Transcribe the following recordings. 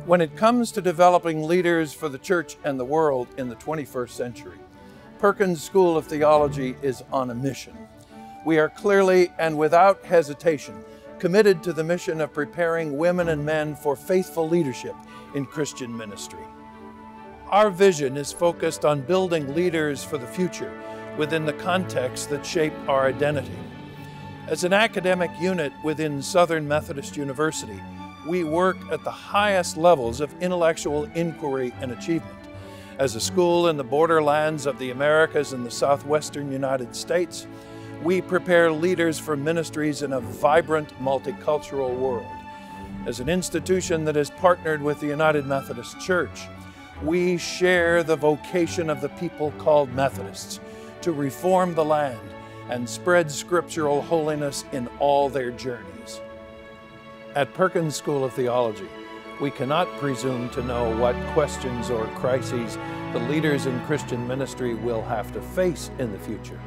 When it comes to developing leaders for the church and the world in the 21st century, Perkins School of Theology is on a mission. We are clearly and without hesitation committed to the mission of preparing women and men for faithful leadership in Christian ministry. Our vision is focused on building leaders for the future within the contexts that shape our identity. As an academic unit within Southern Methodist University, we work at the highest levels of intellectual inquiry and achievement. As a school in the borderlands of the Americas and the southwestern United States, we prepare leaders for ministries in a vibrant, multicultural world. As an institution that has partnered with the United Methodist Church, we share the vocation of the people called Methodists to reform the land and spread scriptural holiness in all their journeys. At Perkins School of Theology, we cannot presume to know what questions or crises the leaders in Christian ministry will have to face in the future.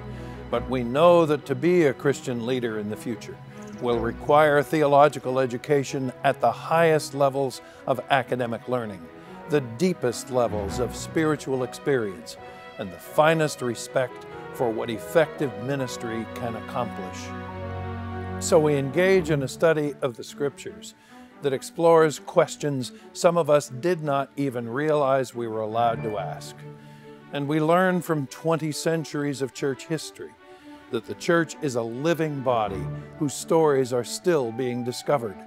But we know that to be a Christian leader in the future will require theological education at the highest levels of academic learning, the deepest levels of spiritual experience, and the finest respect for what effective ministry can accomplish. So we engage in a study of the Scriptures that explores questions some of us did not even realize we were allowed to ask. And we learn from 20 centuries of church history that the church is a living body whose stories are still being discovered.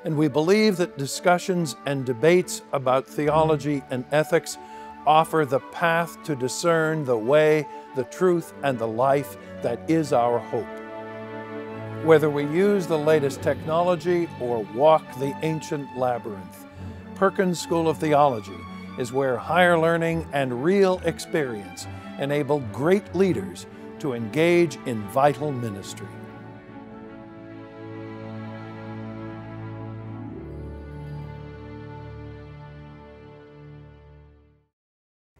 And we believe that discussions and debates about theology and ethics offer the path to discern the way, the truth, and the life that is our hope. Whether we use the latest technology or walk the ancient labyrinth, Perkins School of Theology is where higher learning and real experience enable great leaders to engage in vital ministry.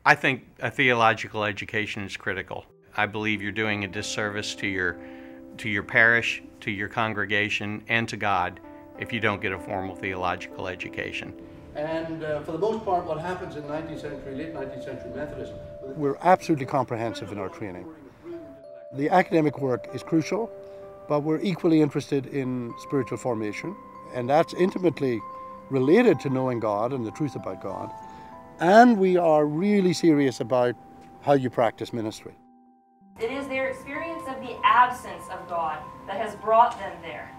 I think a theological education is critical. I believe you're doing a disservice to your parish, to your congregation, and to God if you don't get a formal theological education. And for the most part, what happens in 19th century, late 19th century Methodism? We're absolutely comprehensive in our training. The academic work is crucial, but we're equally interested in spiritual formation, and that's intimately related to knowing God and the truth about God. And we are really serious about how you practice ministry. It is their experience of the absence of God that has brought them there.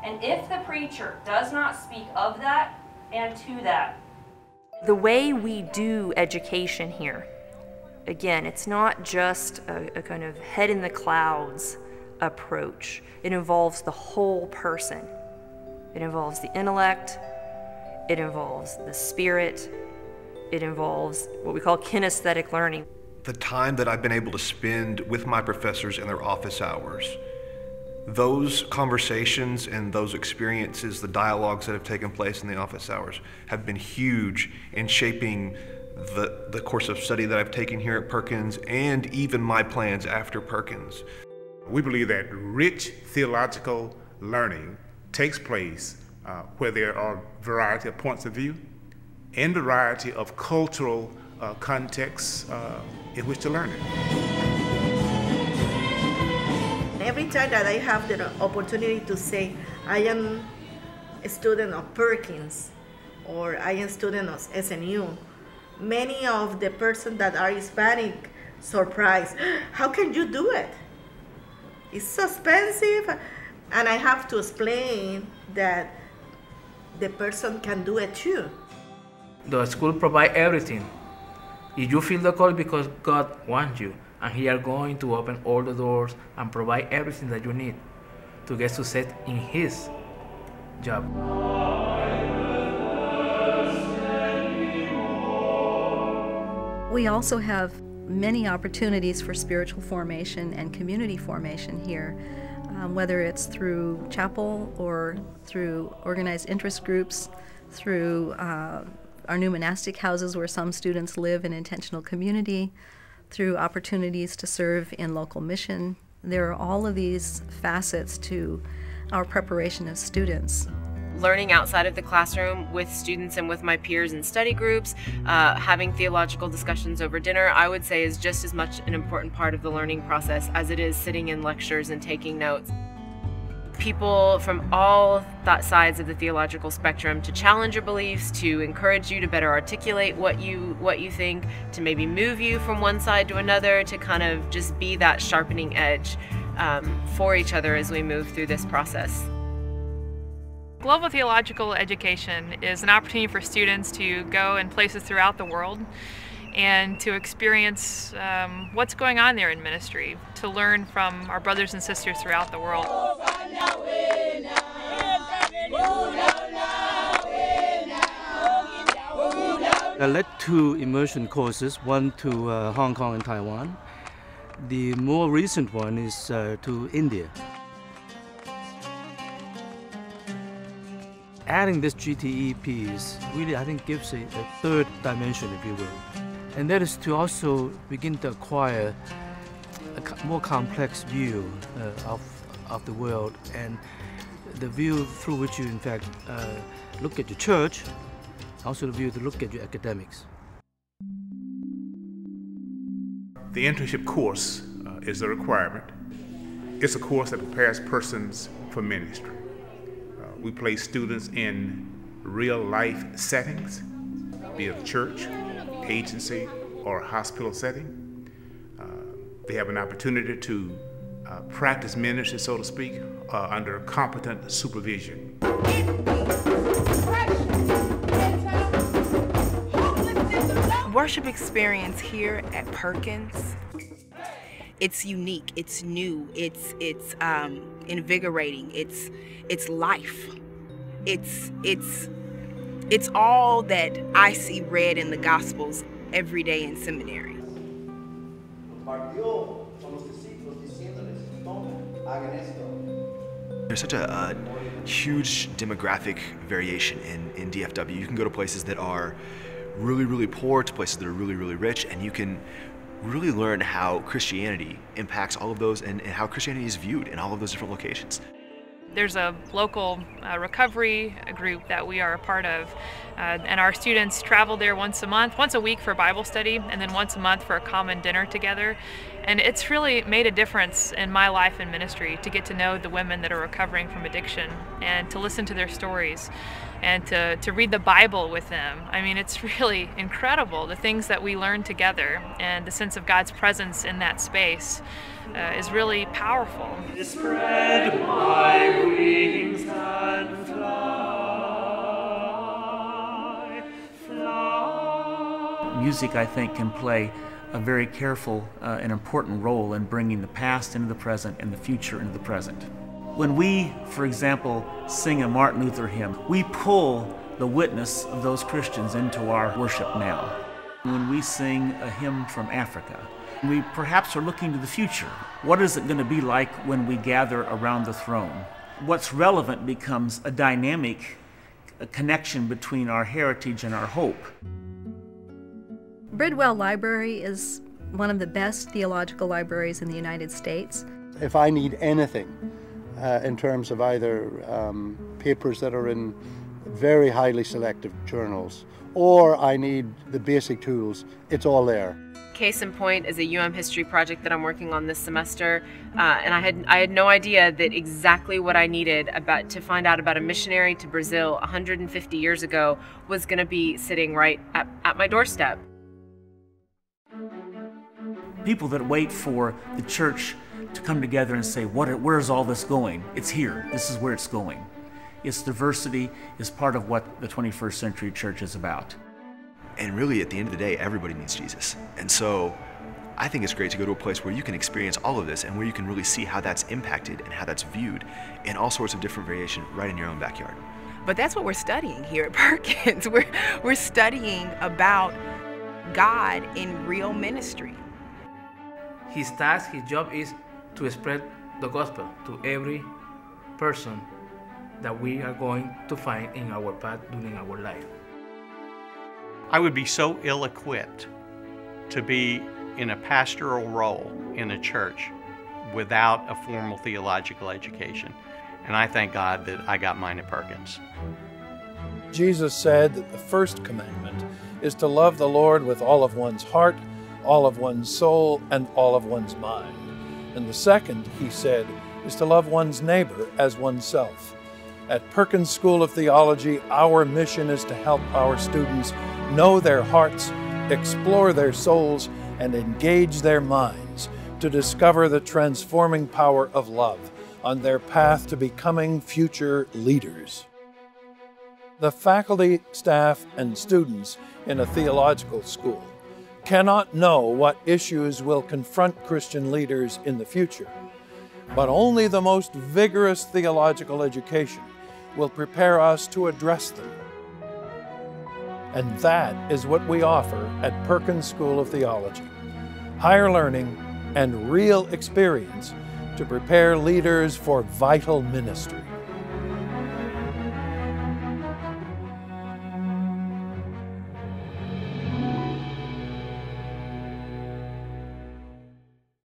And if the preacher does not speak of that and to that. The way we do education here, again, it's not just a kind of head in the clouds approach. It involves the whole person. It involves the intellect, it involves the spirit, it involves what we call kinesthetic learning. The time that I've been able to spend with my professors in their office hours, those conversations and those experiences, the dialogues that have taken place in the office hours have been huge in shaping the course of study that I've taken here at Perkins and even my plans after Perkins. We believe that rich theological learning takes place where there are a variety of points of view and variety of cultural contexts in which to learn it. Every time that I have the opportunity to say, I am a student of Perkins, or I am a student of SNU, many of the persons that are Hispanic surprised, how can you do it? It's so expensive, and I have to explain that the person can do it too. The school provides everything. If you feel the call because God wants you, and He are going to open all the doors and provide everything that you need to get success in His job. We also have many opportunities for spiritual formation and community formation here, whether it's through chapel or through organized interest groups, through our new monastic houses where some students live in intentional community, through opportunities to serve in local mission. There are all of these facets to our preparation of students. learning outside of the classroom with students and with my peers in study groups, having theological discussions over dinner, I would say is just as much an important part of the learning process as it is sitting in lectures and taking notes. People from all sides of the theological spectrum to challenge your beliefs, to encourage you to better articulate what you think, to maybe move you from one side to another, to kind of just be that sharpening edge for each other as we move through this process. Global theological education is an opportunity for students to go in places throughout the world and to experience what's going on there in ministry, to learn from our brothers and sisters throughout the world. I led 2 immersion courses, one to Hong Kong and Taiwan. The more recent one is to India. Adding this GTE piece really, I think, gives a third dimension, if you will. And that is to also begin to acquire a more complex view of the world, and the view through which you, in fact, look at your church, also the view to look at your academics. The internship course is a requirement. It's a course that prepares persons for ministry. We place students in real-life settings, be it a church, agency, or a hospital setting. They have an opportunity to practice ministry, so to speak, under competent supervision. Worship experience here at Perkins, it's unique, it's new, it's invigorating, it's life. It's all that I see read in the Gospels every day in seminary. There's such a huge demographic variation in DFW. You can go to places that are really, really poor to places that are really, really rich, and you can really learn how Christianity impacts all of those and how Christianity is viewed in all of those different locations. There's a local recovery group that we are a part of, and our students travel there once a week for Bible study, and then once a month for a common dinner together. And it's really made a difference in my life and ministry to get to know the women that are recovering from addiction and to listen to their stories and to read the Bible with them. I mean, it's really incredible, the things that we learn together, and the sense of God's presence in that space is really powerful. Spread my wings and fly. Music, I think, can play a very careful and important role in bringing the past into the present and the future into the present. When we, for example, sing a Martin Luther hymn, we pull the witness of those Christians into our worship now. When we sing a hymn from Africa, we perhaps are looking to the future. What is it going to be like when we gather around the throne? What's relevant becomes a dynamic connection between our heritage and our hope. Bridwell Library is one of the best theological libraries in the United States. If I need anything in terms of either papers that are in very highly selective journals, or I need the basic tools, it's all there. Case in point is a history project that I'm working on this semester, and I had no idea that exactly what I needed to find out about a missionary to Brazil 150 years ago was going to be sitting right at my doorstep. People that wait for the church to come together and say, where's all this going? It's here. This is where it's going. Its diversity is part of what the 21st century church is about. And really, at the end of the day, everybody needs Jesus. And so I think it's great to go to a place where you can experience all of this and where you can really see how that's impacted and how that's viewed in all sorts of different variation right in your own backyard. But that's what we're studying here at Perkins. We're studying about God in real ministry. His task, his job is to spread the gospel to every person that we are going to find in our path during our life. I would be so ill-equipped to be in a pastoral role in a church without a formal theological education. And I thank God that I got mine at Perkins. Jesus said that the first commandment is to love the Lord with all of one's heart, all of one's soul, and all of one's mind. And the second, he said, is to love one's neighbor as oneself. At Perkins School of Theology, our mission is to help our students know their hearts, explore their souls, and engage their minds to discover the transforming power of love on their path to becoming future leaders. The faculty, staff, and students in a theological school cannot know what issues will confront Christian leaders in the future, but only the most vigorous theological education will prepare us to address them. And that is what we offer at Perkins School of Theology: higher learning and real experience to prepare leaders for vital ministry.